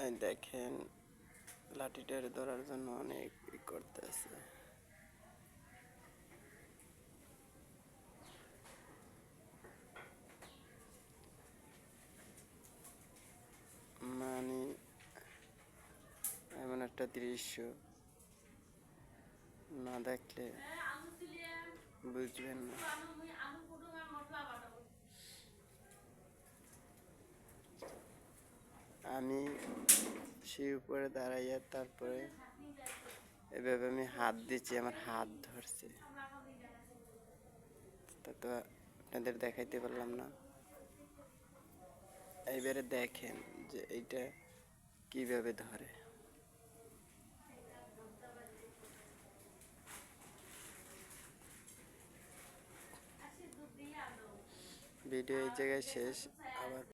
এই দেখেন লাঠিটারে ধরার জন্য অনেক করতেছে। মানে এমন একটা দৃশ্য না দেখলে বুঝবেন না। আমি সেই উপরে দাঁড়াইয়া তারপরে এভাবে আমি হাত দিচ্ছি, আমার হাত ধরছে, তা তো আপনাদের দেখাইতে পারলাম না। এইবারে দেখেন যে এইটা কিভাবে ধরে। ভিডিও এই জায়গায় শেষ। আবার